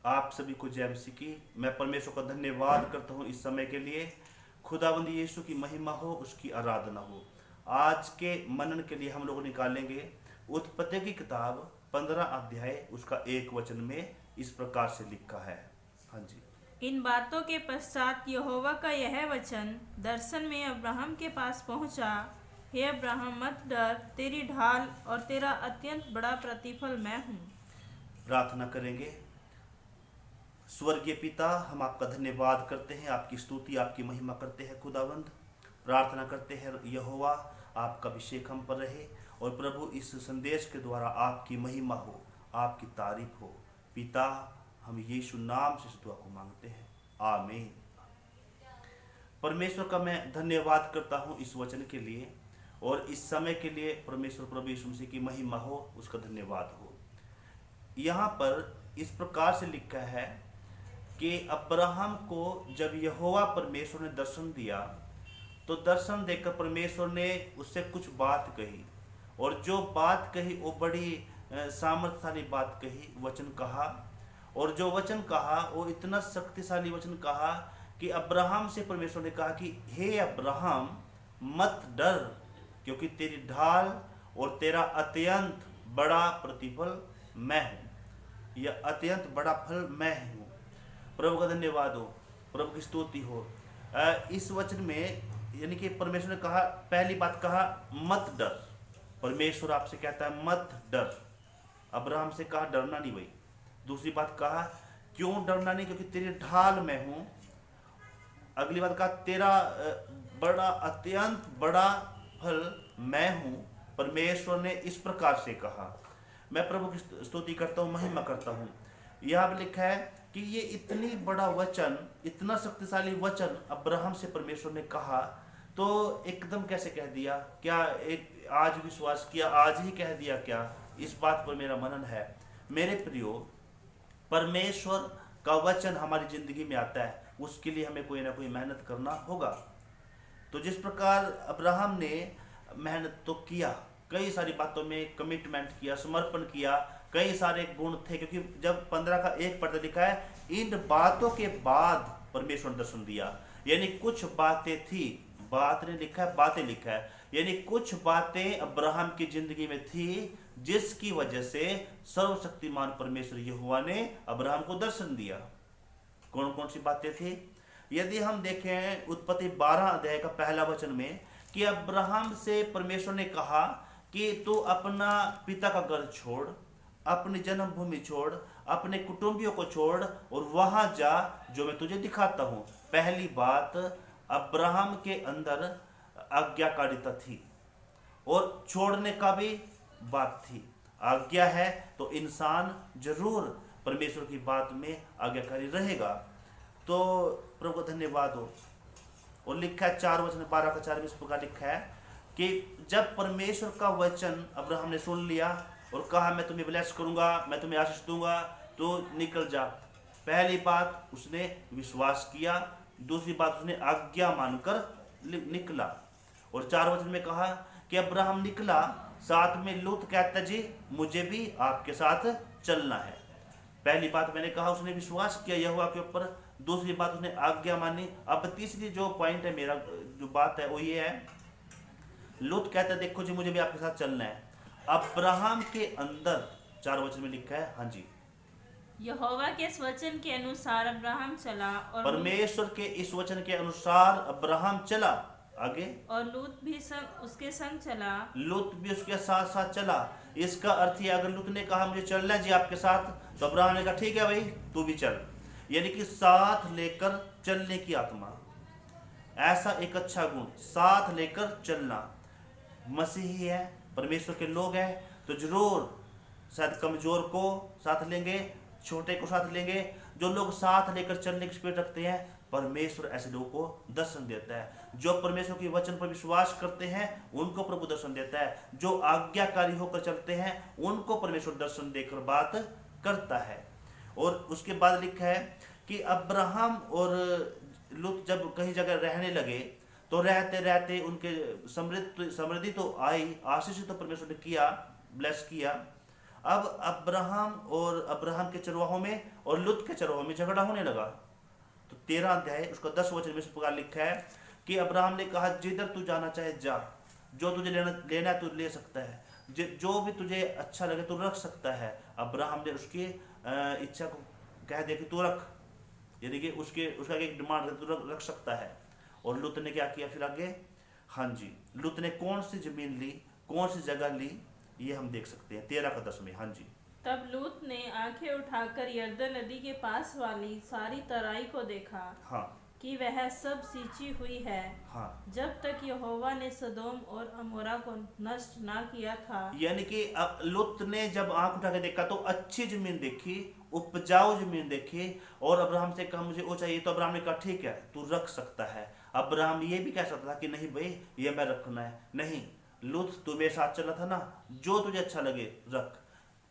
आप सभी को जय मसीह की। मैं परमेश्वर का धन्यवाद करता हूँ इस समय के लिए। खुदावंद यीशु की महिमा हो, उसकी आराधना हो। आज के मनन के लिए हम लोग निकालेंगे उत्पत्ति की किताब 15 अध्याय उसका 1 वचन में इस प्रकार से लिखा है। हाँ जी। इन बातों के पश्चात यहोवा का यह वचन दर्शन में अब्राहम के पास पहुंचा। हे अब्राहम, मत डर, तेरी ढाल और तेरा अत्यंत बड़ा प्रतिफल मैं हूँ। प्रार्थना करेंगे। स्वर्गीय पिता, हम आपका धन्यवाद करते हैं, आपकी स्तुति आपकी महिमा करते हैं। खुदावंद प्रार्थना करते हैं यहोवा आपका अभिषेक हम पर रहे और प्रभु इस संदेश के द्वारा आपकी महिमा हो, आपकी तारीफ हो। पिता, हम यीशु नाम से इस दुआ को मांगते हैं, आमीन। परमेश्वर का मैं धन्यवाद करता हूँ इस वचन के लिए और इस समय के लिए। परमेश्वर प्रभु यीशु मसीह की महिमा हो, उसका धन्यवाद हो। यहाँ पर इस प्रकार से लिखा है कि अब्राहम को जब यहोवा परमेश्वर ने दर्शन दिया तो दर्शन देकर परमेश्वर ने उससे कुछ बात कही, और जो बात कही वो बड़ी सामर्थ्यशाली बात कही, वचन कहा। और जो वचन कहा वो इतना शक्तिशाली वचन कहा कि अब्राहम से परमेश्वर ने कहा कि हे अब्राहम, मत डर, क्योंकि तेरी ढाल और तेरा अत्यंत बड़ा प्रतिफल मैं हूँ। यह अत्यंत बड़ा फल मैं हूँ। प्रभु का धन्यवाद हो, प्रभु की स्तुति हो। इस वचन में यानी कि परमेश्वर ने कहा, पहली बात कहा मत डर। परमेश्वर आपसे कहता है मत डर। अब्राहम से कहा डरना नहीं भाई। दूसरी बात कहा क्यों डरना नहीं, क्योंकि तेरी ढाल मैं हूं। अगली बात कहा तेरा बड़ा अत्यंत बड़ा फल मैं हूं। परमेश्वर ने इस प्रकार से कहा। मैं प्रभु की स्तुति करता हूं, महिमा करता हूं। यहां पर लिखा है कि ये इतनी बड़ा वचन, इतना शक्तिशाली वचन अब्राहम से परमेश्वर ने कहा तो एकदम कैसे कह दिया? क्या एक आज विश्वास किया, आज ही कह दिया क्या? इस बात पर मेरा मनन है। मेरे प्रियो, परमेश्वर का वचन हमारी जिंदगी में आता है, उसके लिए हमें कोई ना कोई मेहनत करना होगा। तो जिस प्रकार अब्राहम ने मेहनत तो किया, कई सारी बातों में कमिटमेंट किया, समर्पण किया, कई सारे गुण थे। क्योंकि जब 15 का 1 पद लिखा है, इन बातों के बाद परमेश्वर ने दर्शन दिया, यानी कुछ बातें थी। बात ने लिखा है, बातें लिखा है, यानी कुछ बातें अब्राहम की जिंदगी में थी जिसकी वजह से सर्वशक्तिमान परमेश्वर यहोवा ने अब्राहम को दर्शन दिया। कौन कौन सी बातें थी? यदि हम देखें उत्पत्ति 12 अध्याय का पहला वचन में कि अब्राहम से परमेश्वर ने कहा कि तू अपना पिता का घर छोड़, अपनी जन्मभूमि छोड़, अपने कुटुंबियों को छोड़ और वहां जा जो मैं तुझे दिखाता हूं। पहली बात, अब्राहम के अंदर आज्ञाकारिता थी और छोड़ने का भी बात थी। आज्ञा है तो इंसान जरूर परमेश्वर की बात में आज्ञाकारी रहेगा। तो प्रभु का धन्यवाद हो। और लिखा है 4 वचन 12 का 4 में इस प्रकार लिखा है कि जब परमेश्वर का वचन अब्राहम ने सुन लिया और कहा मैं तुम्हें ब्लेस करूंगा, मैं तुम्हें आशीष दूंगा, तो निकल जा। पहली बात उसने विश्वास किया, दूसरी बात उसने आज्ञा मानकर निकला। और 4 वचन में कहा कि अब्राहम निकला, साथ में लूत कहता जी मुझे भी आपके साथ चलना है। पहली बात मैंने कहा उसने विश्वास किया यहोवा के ऊपर, दूसरी बात उसने आज्ञा मानी। अब तीसरी जो पॉइंट है, मेरा जो बात है वो ये है, लूत कहता देखो जी मुझे भी आपके साथ चलना है। अब्राहम के अंदर 4 वचन में लिखा है, हाँ जी, यहोवा के इस वचन के अनुसार अब्राहम चला और परमेश्वर के इस वचन के अनुसार अब्राहम चला। आगे, और लूत भी उसके संग चला। लूत भी उसके साथ साथ चला। इसका अर्थ है अगर लूत ने कहा मुझे चलना है जी आपके साथ, तो अब्राहम ने कहा ठीक है भाई तू भी चल। यानी कि साथ लेकर चलने की आत्मा, ऐसा एक अच्छा गुण, साथ लेकर चलना। मसीही है, परमेश्वर के लोग हैं तो जरूर शायद कमजोर को साथ लेंगे, छोटे को साथ लेंगे। जो लोग साथ लेकर चलने की स्पिरिट रखते हैं, परमेश्वर ऐसे लोगों को दर्शन देता है। जो परमेश्वर के वचन पर विश्वास करते हैं उनको प्रभु दर्शन देता है। जो आज्ञाकारी होकर चलते हैं उनको परमेश्वर दर्शन देकर बात करता है। और उसके बाद लिखा है कि अब्राहम और लूत जब कहीं जगह रहने लगे तो रहते रहते उनके समृद्धि तो आई, आशीष तो परमेश्वर ने किया, ब्लेस किया। अब अब्राहम के चरवाहों में और लुत के चरवाहों में झगड़ा होने लगा। तो 13 अध्याय उसका 10 वचन में इस प्रकार लिखा है कि अब्राहम ने कहा, जिधर तू जाना चाहे जा, जो तुझे लेना है तू ले सकता है, जो भी तुझे अच्छा लगे तू रख सकता है। अब्राहम ने उसकी इच्छा को कह दिया कि तू रख, यानी कि उसका एक डिमांड है, तू रख सकता है। और लुत ने क्या किया फिर आगे? हाँ जी, लुत ने कौन सी जमीन ली, कौन सी जगह ली, ये हम देख सकते हैं 13 का 10 में। हाँ जी, तब लूत ने आंखें उठाकर यरदन नदी के पास वाली सारी तराई को देखा हाँ कि वह सब सींची हुई है, हाँ, जब तक यहोवा ने सदोम और अमोरा को नष्ट ना किया था। यानी कि अब लुत ने जब आंख उठा के देखा तो अच्छी जमीन देखी, उपजाऊ जमीन देखी, और अब्राहम से कहा मुझे वो चाहिए। तो अब्राहम ने कहा ठीक है तू रख सकता है। अब्राहम ये भी कह सकता था कि नहीं भाई ये मैं रखना है, नहीं लुत तू मेरे साथ चला था ना, जो तुझे अच्छा लगे रख।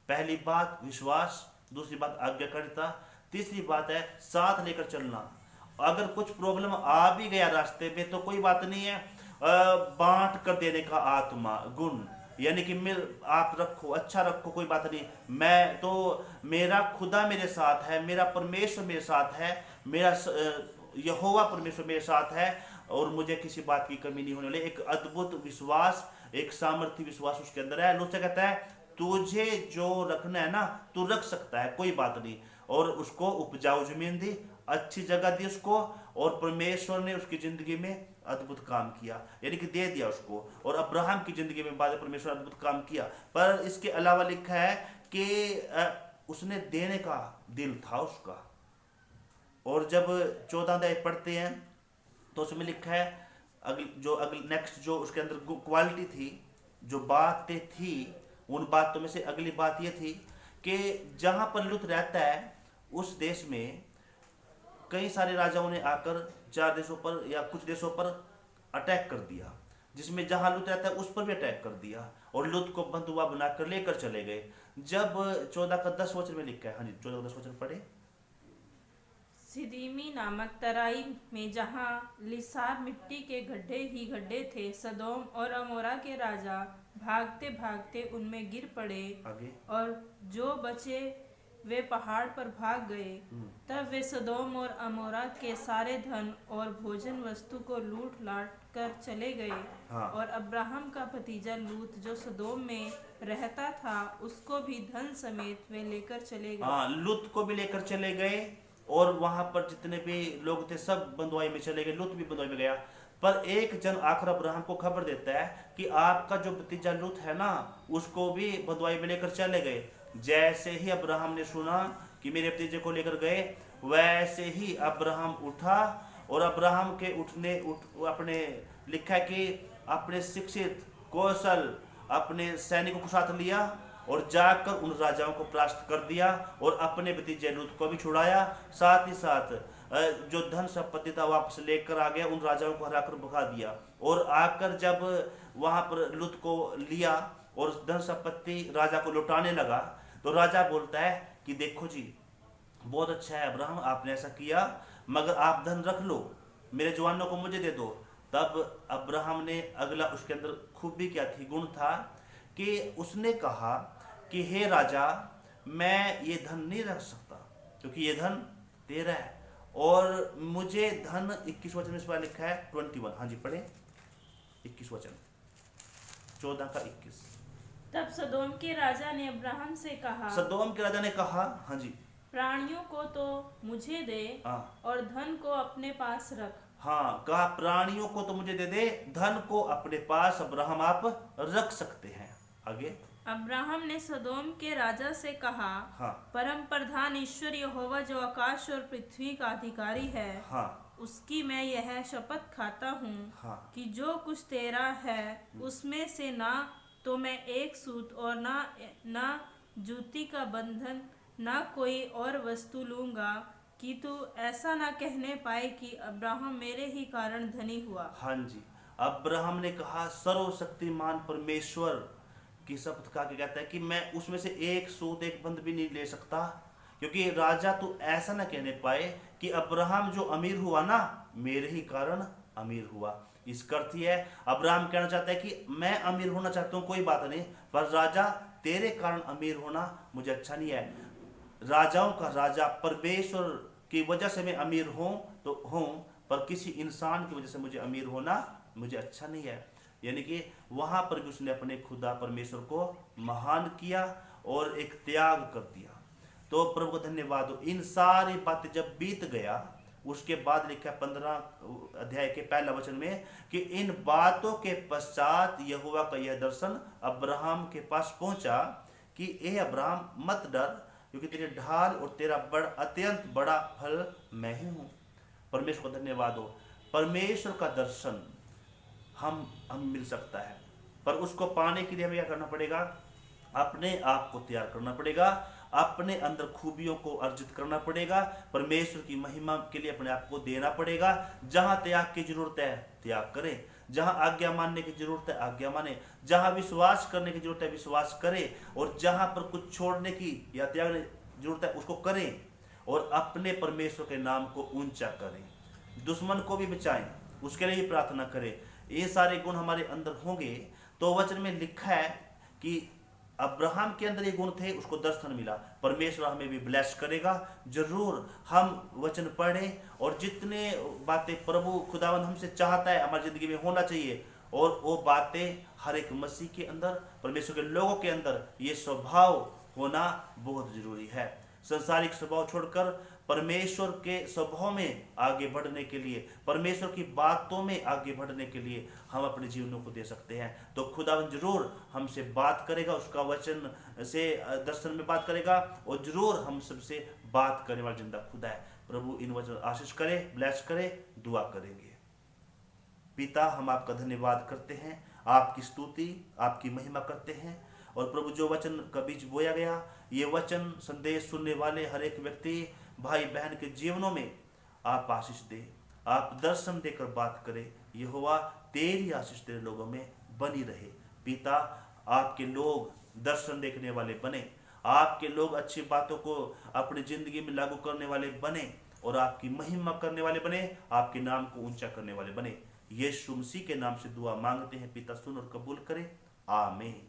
पहली बात विश्वास, दूसरी बात आज्ञाकारिता, तीसरी बात है साथ लेकर चलना। अगर कुछ प्रॉब्लम आ भी गया रास्ते में तो कोई बात नहीं है, बांट कर देने का आत्मा गुण, यानी कि मिल आप रखो, अच्छा रखो, कोई बात नहीं, मैं तो मेरा खुदा मेरे साथ है, मेरा परमेश्वर मेरे साथ है, मेरा यहोवा परमेश्वर मेरे साथ है, और मुझे किसी बात की कमी नहीं होने वाली। एक अद्भुत विश्वास, एक सामर्थ्य विश्वास उसके अंदर है। उससे कहता है तुझे जो रखना है ना तू रख सकता है, कोई बात नहीं। और उसको उपजाऊ जमीन दी, अच्छी जगह दी उसको, और परमेश्वर ने उसकी जिंदगी में अद्भुत काम किया, यानी कि दे दिया उसको। और अब्राहम की जिंदगी में बाद परमेश्वर अद्भुत काम किया। पर इसके अलावा लिखा है कि उसने देने का दिल था उसका। और जब 14 अध्याय पढ़ते हैं तो उसमें लिखा है नेक्स्ट जो उसके अंदर क्वालिटी थी, जो बातें थी, उन बातों में से अगली बात ये थी कि जहां पर लुत रहता है उस देश में कई सारे राजाओं ने आकर 4 देशों पर या कुछ देशों पर अटैक कर दिया, जिसमें जहां लुत रहता है उस पर भी अटैक कर दिया, और लुत को बंधुआ बनाकर लेकर चले गए। जब 14 का 10 वचन में लिखा है, हाँ जी 14 का 10 वचन पढ़े। सिदीमी नामक तराई में जहाँ लिसार मिट्टी के गड्ढे ही गड्ढे थे, सदोम और अमोरा के राजा भागते भागते उनमें गिर पड़े, आगे और जो बचे वे पहाड़ पर भाग गए। तब वे सदोम और अमोरा के सारे धन और भोजन वस्तु को लूट लाट कर चले गए। हाँ। और अब्राहम का भतीजा लूत जो सदोम में रहता था उसको भी धन समेत वे लेकर चले गए। हाँ, लुत को भी लेकर चले गए, और वहां पर जितने भी लोग थे सब बंधुआई में चले गए, लुत भी बंधुआई में गया। पर एक जन आकर अब्राहम को खबर देता है कि आपका जो भतीजा लुत है ना उसको भी बंधुआई में लेकर चले गए। जैसे ही अब्राहम ने सुना कि मेरे भतीजे को लेकर गए, वैसे ही अब्राहम उठा, और अब्राहम के अपने लिखा है कि अपने शिक्षित कौशल अपने सैनिकों को साथ लिया और जाकर उन राजाओं को परास्त कर दिया, और अपने भतीजे लूत को भी छुड़ाया। साथ ही साथ जो धन संपत्ति था वापस लेकर आ गया, उन राजाओं को हराकर भगा दिया। और आकर जब वहां पर लूत को लिया और धन संपत्ति राजा को लौटाने लगा, तो राजा बोलता है कि देखो जी बहुत अच्छा है अब्राहम आपने ऐसा किया, मगर आप धन रख लो, मेरे जवानों को मुझे दे दो। तब अब्राहम ने अगला उसके अंदर खूबी क्या थी, गुण था कि उसने कहा कि हे राजा मैं ये धन नहीं रख सकता क्योंकि ये धन तेरा है, और मुझे धन 21 वचन में इस बार लिखा है 21, हाँ जी पढ़े 21 वचन 14 का 21। तब सदोम के राजा ने अब्राहम से कहा, सदोम के राजा ने कहा, हाँ जी, प्राणियों को तो मुझे दे हाँ और धन को अपने पास रख। हाँ, कहा प्राणियों को तो मुझे दे दे, धन को अपने पास अब्राहम आप रख सकते हैं। आगे अब्राहम ने सदोम के राजा से कहा, हाँ परम प्रधान ईश्वर यहोवा जो आकाश और पृथ्वी का अधिकारी है, हाँ उसकी मैं यह शपथ खाता हूँ हाँ कि जो कुछ तेरा है उसमें से ना तो मैं एक सूत और ना जूती का बंधन ना कोई और वस्तु लूंगा, कि तू ऐसा ना कहने पाए कि अब्राहम मेरे ही कारण धनी हुआ। हाँ जी, अब्राहम ने कहा सर्वशक्तिमान परमेश्वर की शपथ खा के कहता है कि मैं उसमें से एक सूत एक बंद भी नहीं ले सकता, क्योंकि राजा तू ऐसा ना कहने पाए कि अब्राहम जो अमीर हुआ ना मेरे ही कारण अमीर हुआ। इसका अर्थ है अब्राहम कहना चाहता है कि मैं अमीर होना चाहता हूँ कोई बात नहीं, पर राजा तेरे कारण अमीर होना मुझे अच्छा नहीं है। राजाओं का राजा परमेश्वर की वजह से मैं अमीर हूं तो हूं, पर किसी इंसान की वजह से मुझे अमीर होना मुझे अच्छा नहीं है। यानी कि वहां पर भी उसने अपने खुदा परमेश्वर को महान किया और एक त्याग कर दिया। तो प्रभु को धन्यवाद हो। इन सारी बातें जब बीत गया, उसके बाद लिखा 15 अध्याय के पहला वचन में कि इन बातों के पश्चात यहोवा का यह दर्शन अब्राहम के पास पहुंचा कि ए अब्राहम मत डर, क्योंकि तेरे ढाल और तेरा अत्यंत बड़ा फल मैं ही हूं। परमेश्वर को धन्यवाद हो। परमेश्वर का दर्शन हम मिल सकता है, पर उसको पाने के लिए हमें क्या करना पड़ेगा? अपने आप को तैयार करना पड़ेगा, अपने अंदर खूबियों को अर्जित करना पड़ेगा, परमेश्वर की महिमा के लिए अपने आप को देना पड़ेगा। जहां त्याग की जरूरत है त्याग करें, जहां आज्ञा मानने की जरूरत है आज्ञा माने, जहां विश्वास करने की जरूरत है विश्वास करें, और जहां पर कुछ छोड़ने की या त्यागने की जरूरत है उसको करें, और अपने परमेश्वर के नाम को ऊंचा करें। दुश्मन को भी बचाएं, उसके लिए भी प्रार्थना करें। ये सारे गुण हमारे अंदर होंगे तो वचन में लिखा है कि अब्राहम के अंदर ये गुण थे, उसको दर्शन मिला। परमेश्वर हमें भी ब्लेस करेगा। जरूर हम वचन पढ़ें और जितने बातें प्रभु खुदावन हमसे चाहता है हमारी जिंदगी में होना चाहिए, और वो बातें हर एक मसीह के अंदर, परमेश्वर के लोगों के अंदर ये स्वभाव होना बहुत जरूरी है। संसारिक स्वभाव छोड़कर परमेश्वर के स्वभाव में आगे बढ़ने के लिए, परमेश्वर की बातों में आगे बढ़ने के लिए हम अपने जीवनों को दे सकते हैं। तो खुदावन जरूर हमसे बात करेगा, उसका वचन से दर्शन में बात करेगा, और जरूर हम सबसे बात करने वाला जिंदा खुदा है। प्रभु इन वचन आशीष करे, ब्लेस करे। दुआ करेंगे। पिता, हम आपका धन्यवाद करते हैं, आपकी स्तुति आपकी महिमा करते हैं। और प्रभु जो वचन का बीज बोया गया, ये वचन संदेश सुनने वाले हर एक व्यक्ति भाई बहन के जीवनों में आप आशीष दे, आप दर्शन देकर बात करें। यहोवा तेरी आशीष तेरे लोगों में बनी रहे। पिता, आपके लोग दर्शन देखने वाले बने, आपके लोग अच्छी बातों को अपनी जिंदगी में लागू करने वाले बने, और आपकी महिमा करने वाले बने, आपके नाम को ऊंचा करने वाले बने। यीशु मसीह के नाम से दुआ मांगते हैं पिता, सुन और कबूल करें। आमीन।